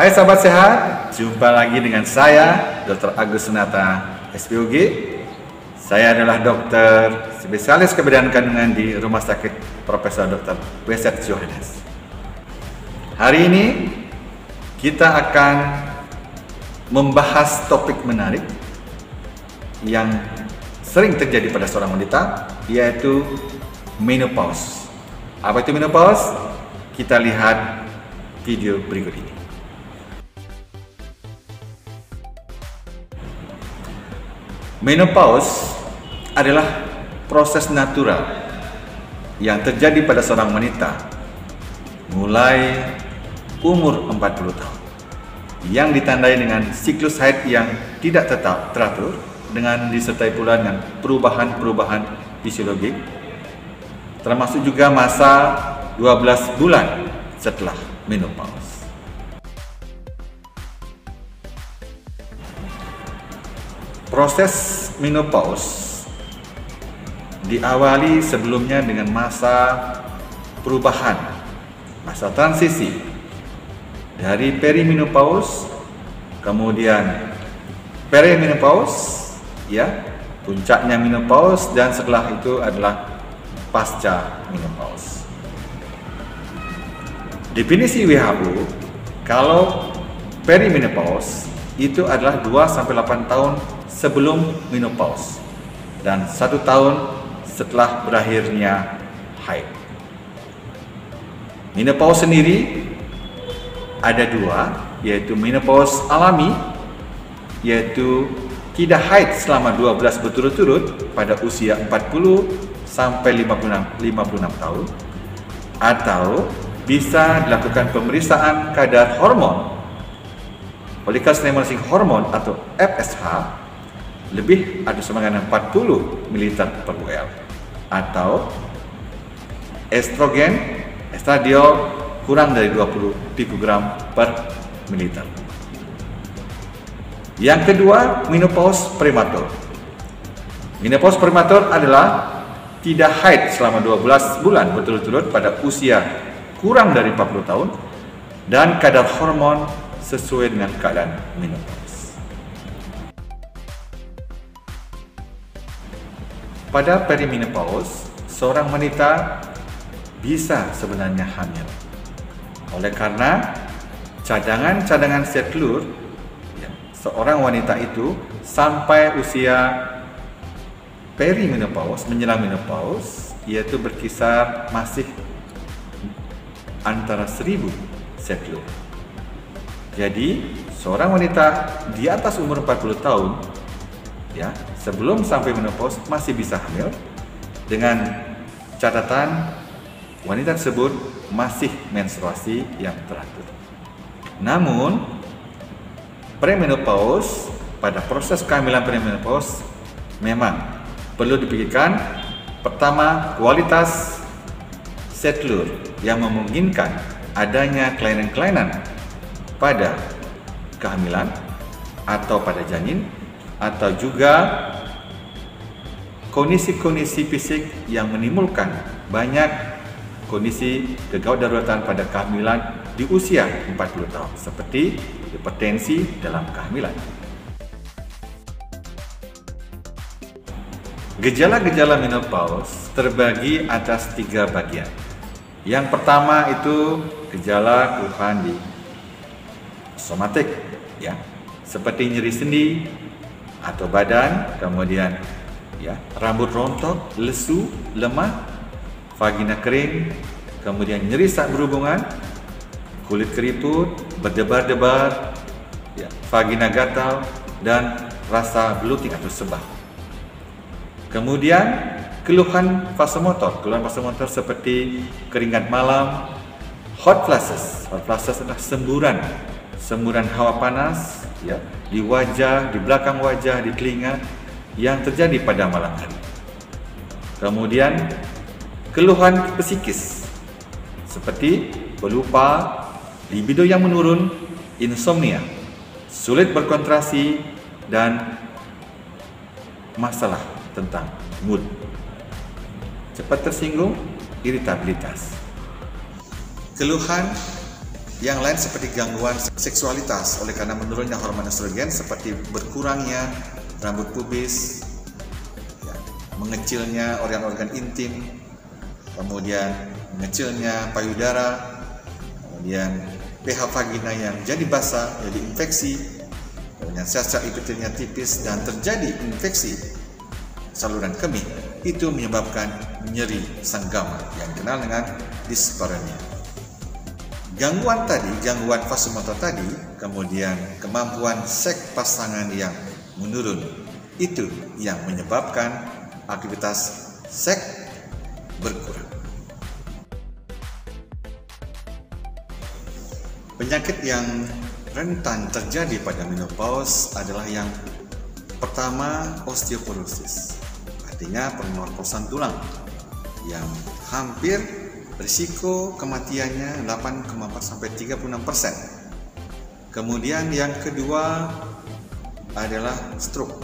Hai sahabat sehat, jumpa lagi dengan saya Dr. Agus Sunata, SPOG. Saya adalah dokter spesialis keberadaan kandungan di Rumah Sakit Profesor Dr. Weset Johannes. Hari ini kita akan membahas topik menarik yang sering terjadi pada seorang wanita, yaitu menopause. Apa itu menopause? Kita lihat video berikut ini. Menopause adalah proses natural yang terjadi pada seorang wanita mulai umur 40 tahun yang ditandai dengan siklus haid yang tidak tetap teratur dengan disertai pula dengan perubahan-perubahan fisiologik, termasuk juga masa 12 bulan setelah menopause. Proses menopause diawali sebelumnya dengan masa perubahan, masa transisi dari perimenopause, kemudian perimenopause, ya, puncaknya menopause, dan setelah itu adalah pasca menopause. Definisi WHO, kalau perimenopause itu adalah 2-8 tahun sebelum menopause dan 1 tahun setelah berakhirnya haid. Menopause sendiri ada 2, yaitu menopause alami, yaitu tidak haid selama 12 berturut-turut pada usia 40 sampai 56 tahun, atau bisa dilakukan pemeriksaan kadar hormon follicle stimulating hormone atau FSH lebih ada semangat 40 ml per ml, atau estradiol kurang dari 20 pikogram per mililiter. Yang kedua, menopause prematur. Menopause prematur adalah tidak haid selama 12 bulan berturut-turut pada usia kurang dari 40 tahun dan kadar hormon sesuai dengan keadaan menopause. Pada perimenopause, seorang wanita bisa sebenarnya hamil. Oleh karena cadangan sel telur seorang wanita itu sampai usia perimenopause menjelang menopause, yaitu berkisar masih antara 1000 sel telur. Jadi seorang wanita di atas umur 40 tahun, ya, sebelum sampai menopause masih bisa hamil, dengan catatan wanita tersebut masih menstruasi yang teratur. Namun premenopause, pada proses kehamilan premenopause memang perlu dipikirkan, pertama, kualitas sel telur yang memungkinkan adanya kelainan-kelainan pada kehamilan atau pada janin, atau juga kondisi-kondisi fisik yang menimbulkan banyak kondisi gawat daruratan pada kehamilan di usia 40 tahun, seperti hipertensi dalam kehamilan. Gejala-gejala menopause terbagi atas 3 bagian. Yang pertama itu gejala keluhan di somatik, ya, seperti nyeri sendi atau badan, kemudian ya, rambut rontok, lesu, lemah, vagina kering, kemudian nyeri saat berhubungan, kulit keriput, berdebar-debar, ya, vagina gatal, dan rasa bloating atau sebah. Kemudian keluhan vasomotor seperti keringat malam, hot flashes. Hot flashes adalah semburan hawa panas, ya, di wajah, di belakang wajah, di telinga yang terjadi pada malam hari. Kemudian keluhan psikis seperti pelupa, libido yang menurun, insomnia, sulit berkonsentrasi, dan masalah tentang mood, cepat tersinggung, iritabilitas. Keluhan Yang lain seperti gangguan seksualitas oleh karena menurunnya hormon estrogen seperti berkurangnya rambut pubis, ya, mengecilnya organ-organ intim, kemudian mengecilnya payudara, kemudian pH vagina yang jadi basah, jadi infeksi, kemudian sel-sel epitelnya tipis dan terjadi infeksi saluran kemih. Itu menyebabkan nyeri senggama yang dikenal dengan dispareunia. Gangguan vasomotor tadi, kemudian kemampuan seks pasangan yang menurun, itu yang menyebabkan aktivitas seks berkurang. Penyakit yang rentan terjadi pada menopause adalah yang pertama, osteoporosis, artinya pengeroposan tulang yang hampir risiko kematiannya 8,4 sampai 36%. Kemudian yang kedua adalah stroke,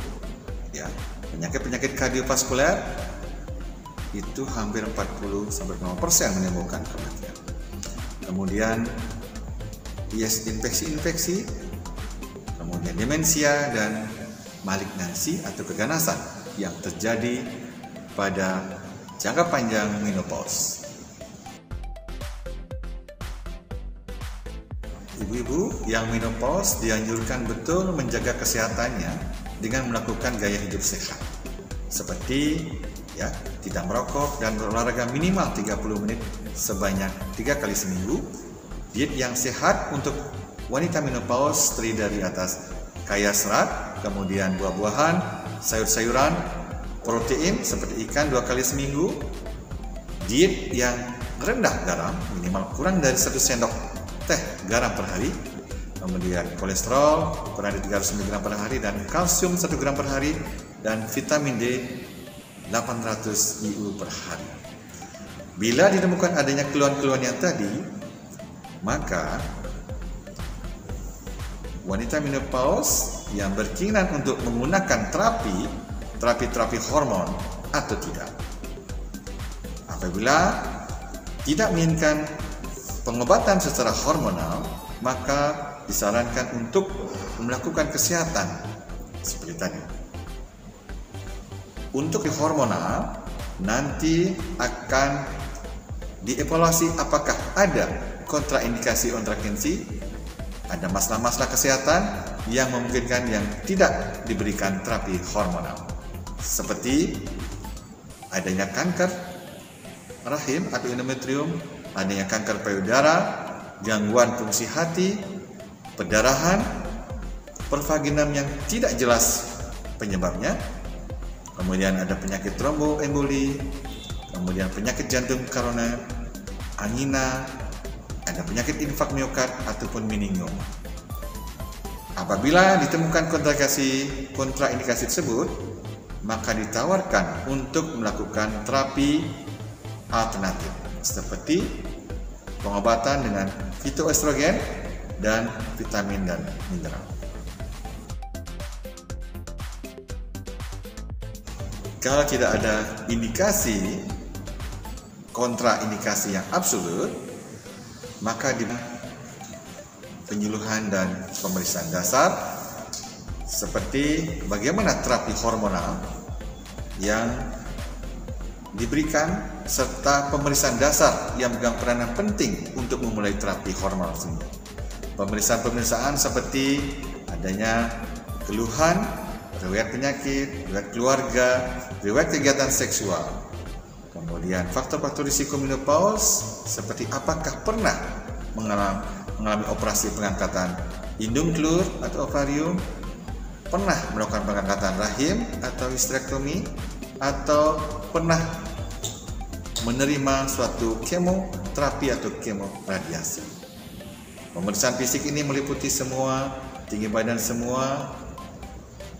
ya, penyakit kardiovaskuler itu hampir 40 sampai 50% menimbulkan kematian. Kemudian infeksi, kemudian demensia dan malignansi atau keganasan yang terjadi pada jangka panjang menopause. Ibu-ibu yang menopause dianjurkan betul menjaga kesehatannya dengan melakukan gaya hidup sehat, seperti ya, tidak merokok dan berolahraga minimal 30 menit sebanyak 3 kali seminggu. Diet yang sehat untuk wanita menopause terdiri dari atas kaya serat, kemudian buah-buahan, sayur-sayuran, protein seperti ikan 2 kali seminggu. Diet yang rendah garam, minimal kurang dari 1 sendok teh garam per hari. Kemudian kolesterol kurang dari 300 mg per hari dan kalsium 1 gram per hari dan vitamin D 800 IU per hari. Bila ditemukan adanya keluhan-keluhan yang tadi, maka wanita menopause yang berkeinginan untuk menggunakan terapi hormon atau tidak. Apabila tidak menginginkan pengobatan secara hormonal, maka disarankan untuk melakukan kesehatan seperti tadi. Untuk hormonal nanti akan dievaluasi apakah ada kontraindikasi, ada masalah-masalah kesehatan yang memungkinkan yang tidak diberikan terapi hormonal, seperti adanya kanker rahim atau endometrium, adanya kanker payudara, gangguan fungsi hati, perdarahan, pervaginam yang tidak jelas penyebabnya, kemudian ada penyakit tromboemboli, kemudian penyakit jantung koroner, angina, ada penyakit infak miokard ataupun meningioma. Apabila ditemukan kontraindikasi tersebut, maka ditawarkan untuk melakukan terapi alternatif seperti pengobatan dengan fitoestrogen dan vitamin dan mineral. Kalau tidak ada indikasi kontraindikasi yang absolut, maka di penyuluhan dan pemeriksaan dasar seperti bagaimana terapi hormonal yang diberikan serta pemeriksaan dasar yang memegang peranan penting untuk memulai terapi hormonal tersebut. Pemeriksaan seperti adanya keluhan, riwayat penyakit, riwayat keluarga, riwayat kegiatan seksual. Kemudian faktor-faktor risiko menopause seperti apakah pernah mengalami operasi pengangkatan indung telur atau ovarium, pernah melakukan pengangkatan rahim atau histerektomi, atau pernah menerima suatu kemoterapi atau kemoradiasi. Pemeriksaan fisik ini meliputi semua, tinggi badan semua,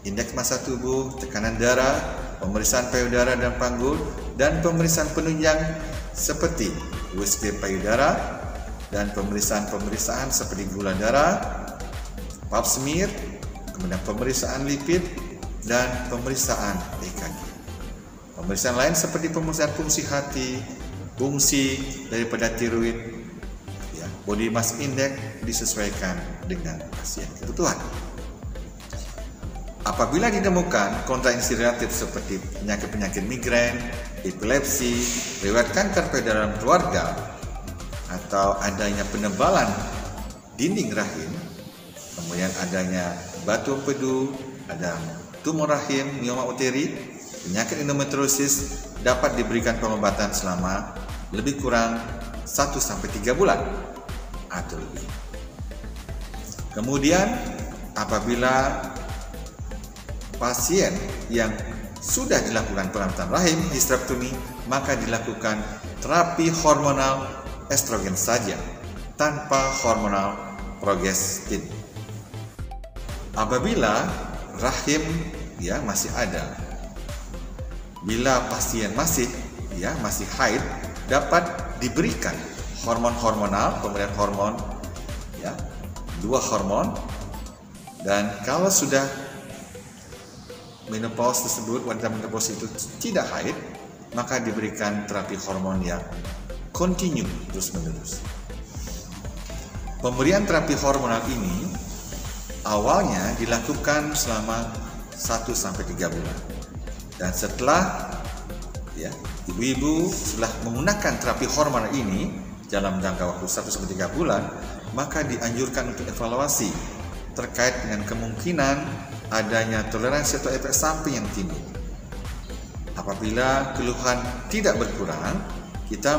indeks massa tubuh, tekanan darah, pemeriksaan payudara dan panggul, dan pemeriksaan penunjang seperti USG payudara, dan pemeriksaan seperti gula darah, pap smear, kemudian pemeriksaan lipid, dan pemeriksaan EKG. Pemeriksaan lain seperti pemeriksaan fungsi hati, fungsi daripada tiroid, ya, body mass index, disesuaikan dengan pasien kebutuhan. Apabila ditemukan kontraindiasi relatif seperti penyakit-penyakit migrain, epilepsi, riwayat kanker pada dalam keluarga, atau adanya penebalan dinding rahim, kemudian adanya batu empedu, ada tumor rahim, mioma uteri, penyakit endometriosis, dapat diberikan pengobatan selama lebih kurang 1-3 bulan atau lebih. Kemudian apabila pasien yang sudah dilakukan perawatan rahim, hysterectomy, maka dilakukan terapi hormonal estrogen saja tanpa hormonal progestin. Apabila rahim masih ada, bila pasien masih haid, dapat diberikan hormon hormonal, pemberian hormon 2 hormon, dan kalau sudah menopause tersebut, wanita menopause itu tidak haid, maka diberikan terapi hormon yang kontinu terus-menerus. Pemberian terapi hormonal ini awalnya dilakukan selama 1-3 bulan, dan setelah ibu-ibu setelah menggunakan terapi hormonal ini dalam jangka waktu 1-3 bulan, maka dianjurkan untuk evaluasi terkait dengan kemungkinan adanya toleransi atau efek samping yang timbul. Apabila keluhan tidak berkurang, kita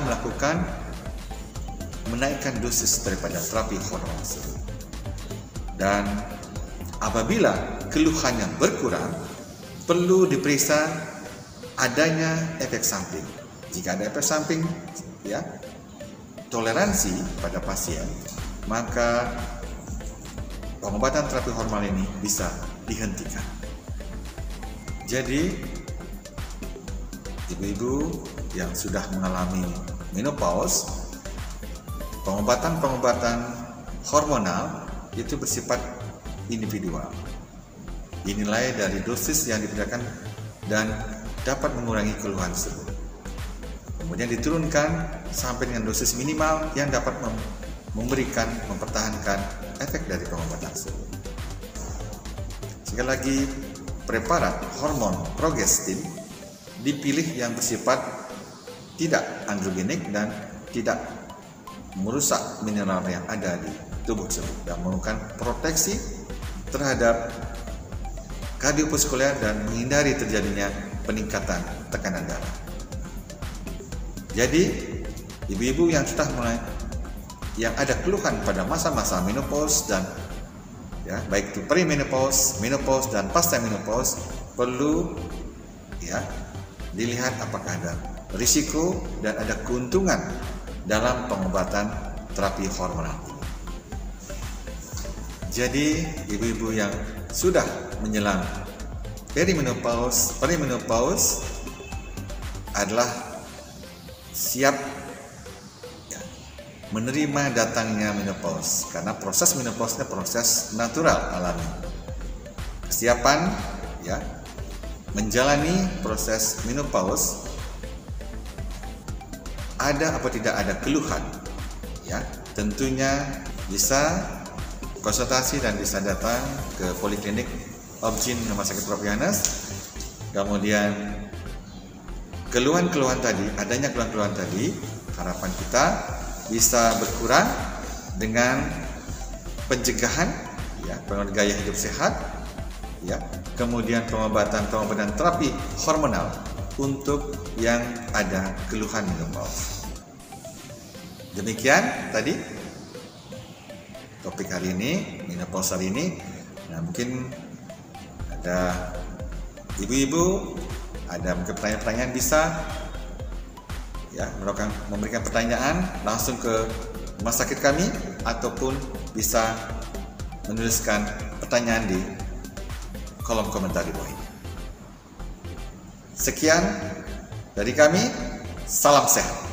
menaikkan dosis daripada terapi hormon tersebut. Dan apabila keluhannya berkurang, perlu diperiksa adanya efek samping. Jika ada efek samping, toleransi pada pasien, maka pengobatan terapi hormon ini bisa dihentikan. Jadi, ibu-ibu yang sudah mengalami menopause, pengobatan hormonal itu bersifat individual. Dinilai dari dosis yang diberikan dan dapat mengurangi keluhan tersebut. Kemudian diturunkan sampai dengan dosis minimal yang dapat mempertahankan efek dari pengobatan tersebut. Sekali lagi, preparat hormon progestin dipilih yang bersifat tidak androgenik dan tidak merusak mineral yang ada di tubuh tersebut, dan memberikan proteksi terhadap kardiovaskuler dan menghindari terjadinya peningkatan tekanan darah. Jadi, ibu-ibu yang sudah yang ada keluhan pada masa-masa menopause dan baik itu perimenopause, menopause dan pasca menopause, perlu dilihat apakah ada risiko dan ada keuntungan dalam pengobatan terapi hormonal. Jadi, ibu-ibu yang sudah menjelang perimenopause adalah siap menerima datangnya menopause, karena proses menopause adalah proses natural alami. Kesiapan menjalani proses menopause, ada apa tidak ada keluhan, tentunya bisa konsultasi dan bisa datang ke poliklinik Obgyn Rumah Sakit Prof. Yohanes. Kemudian adanya keluhan-keluhan tadi, harapan kita bisa berkurang dengan pencegahan, pengelolaan gaya hidup sehat, kemudian pengobatan terapi hormonal untuk yang ada keluhan menopause. Demikian tadi topik hari ini, menopause hari ini. Nah, mungkin ada ibu-ibu ada mungkin pertanyaan-pertanyaan, bisa memberikan pertanyaan langsung ke rumah sakit kami, ataupun bisa menuliskan pertanyaan di kolom komentar di bawah ini. Sekian dari kami, salam sehat.